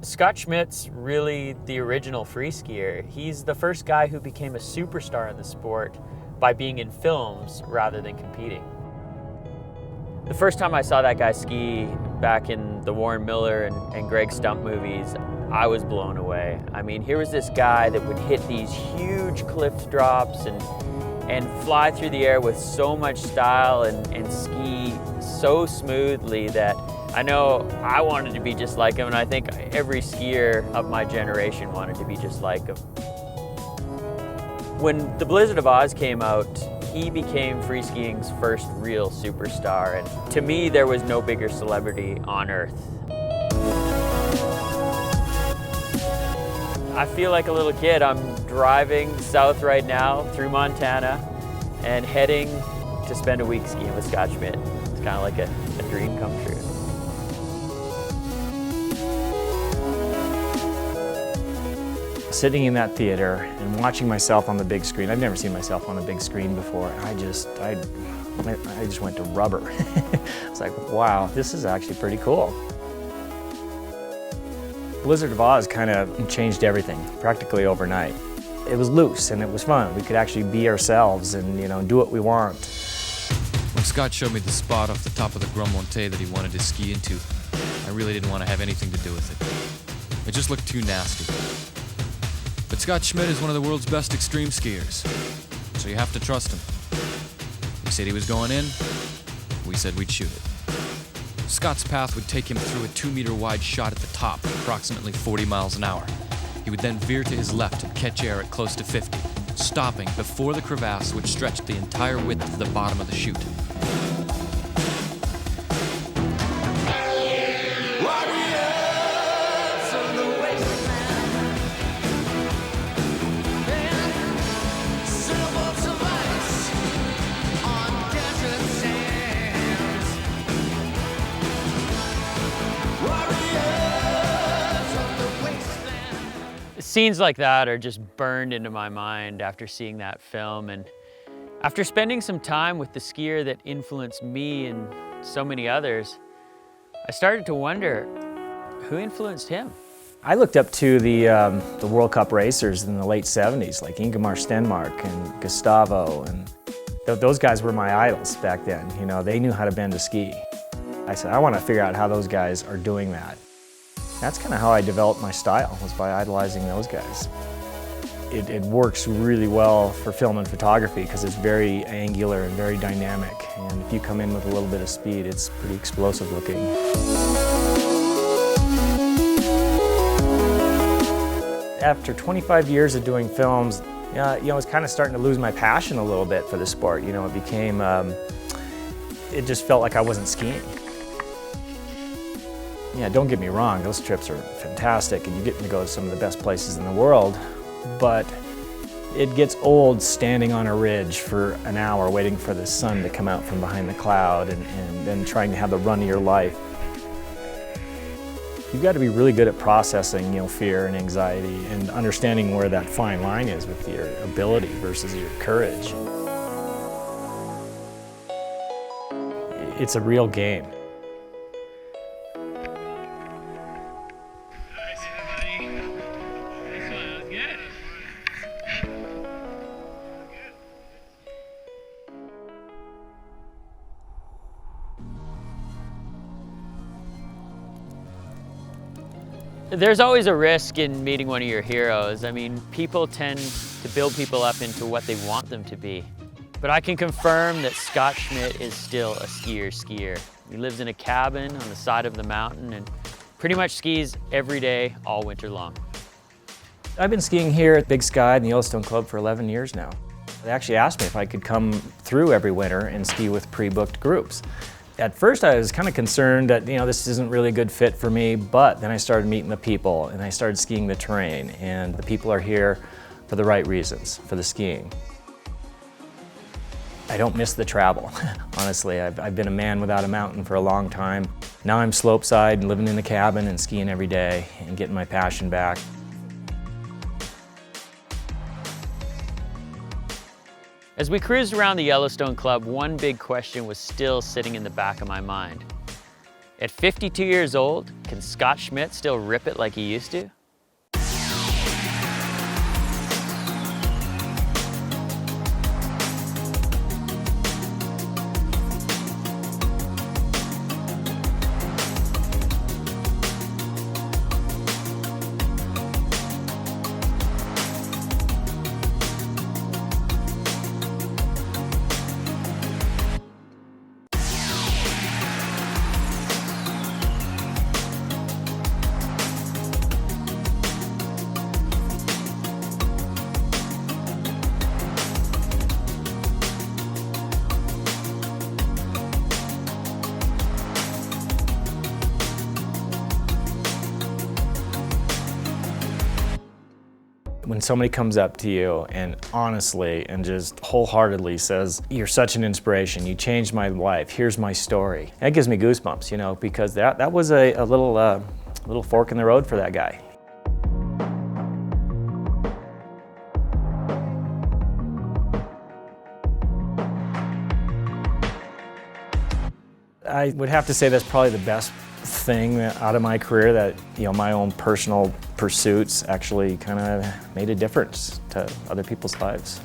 Scot Schmidt's really the original free skier. He's the first guy who became a superstar in the sport by being in films rather than competing. The first time I saw that guy ski back in the Warren Miller and Greg Stump movies, I was blown away. I mean, here was this guy that would hit these huge cliff drops and fly through the air with so much style and ski so smoothly that I know I wanted to be just like him, and I think every skier of my generation wanted to be just like him. When The Blizzard of Oz came out, he became free skiing's first real superstar, and to me, there was no bigger celebrity on earth. I feel like a little kid. I'm driving south right now through Montana and heading to spend a week skiing with Scot Schmidt. It's kind of like a dream come true. Sitting in that theater and watching myself on the big screen, I've never seen myself on a big screen before. I just went to rubber. It's like, wow, this is actually pretty cool. Blizzard of Oz kind of changed everything, practically overnight. It was loose and it was fun. We could actually be ourselves and, do what we want. When Scott showed me the spot off the top of the Gros Montet that he wanted to ski into, I really didn't want to have anything to do with it. It just looked too nasty. But Scot Schmidt is one of the world's best extreme skiers, so you have to trust him. He said he was going in, we said we'd shoot it. Scott's path would take him through a 2-meter wide shot at the top at approximately 40 miles an hour. He would then veer to his left and catch air at close to 50, stopping before the crevasse which stretched the entire width of the bottom of the chute. Scenes like that are just burned into my mind after seeing that film, and after spending some time with the skier that influenced me and so many others, I started to wonder, who influenced him? I looked up to the World Cup racers in the late 70s, like Ingemar Stenmark and Gustavo, and those guys were my idols back then. They knew how to bend a ski. I said, I want to figure out how those guys are doing that. That's kind of how I developed my style, was by idolizing those guys. It works really well for film and photography because it's very angular and very dynamic. And if you come in with a little bit of speed, it's pretty explosive looking. After 25 years of doing films, I was kind of starting to lose my passion a little bit for the sport. It became, it just felt like I wasn't skiing. Yeah, don't get me wrong, those trips are fantastic and you get to go to some of the best places in the world, but it gets old standing on a ridge for an hour waiting for the sun to come out from behind the cloud and then trying to have the run of your life. You've got to be really good at processing, fear and anxiety and understanding where that fine line is with your ability versus your courage. It's a real game. There's always a risk in meeting one of your heroes. I mean, people tend to build people up into what they want them to be. But I can confirm that Scot Schmidt is still a skier. He lives in a cabin on the side of the mountain and pretty much skis every day, all winter long. I've been skiing here at Big Sky and the Yellowstone Club for 11 years now. They actually asked me if I could come through every winter and ski with pre-booked groups. At first I was kind of concerned that, this isn't really a good fit for me, but then I started meeting the people and I started skiing the terrain, and the people are here for the right reasons, for the skiing. I don't miss the travel, honestly. I've been a man without a mountain for a long time. Now I'm slopeside and living in the cabin and skiing every day and getting my passion back. As we cruised around the Yellowstone Club, one big question was still sitting in the back of my mind. At 52 years old, can Scot Schmidt still rip it like he used to? When somebody comes up to you and honestly and just wholeheartedly says, "You're such an inspiration, you changed my life, here's my story," that gives me goosebumps, you know, because that was a little fork in the road for that guy. I would have to say that's probably the best thing out of my career, that, you know, my own personal pursuits actually kind of made a difference to other people's lives.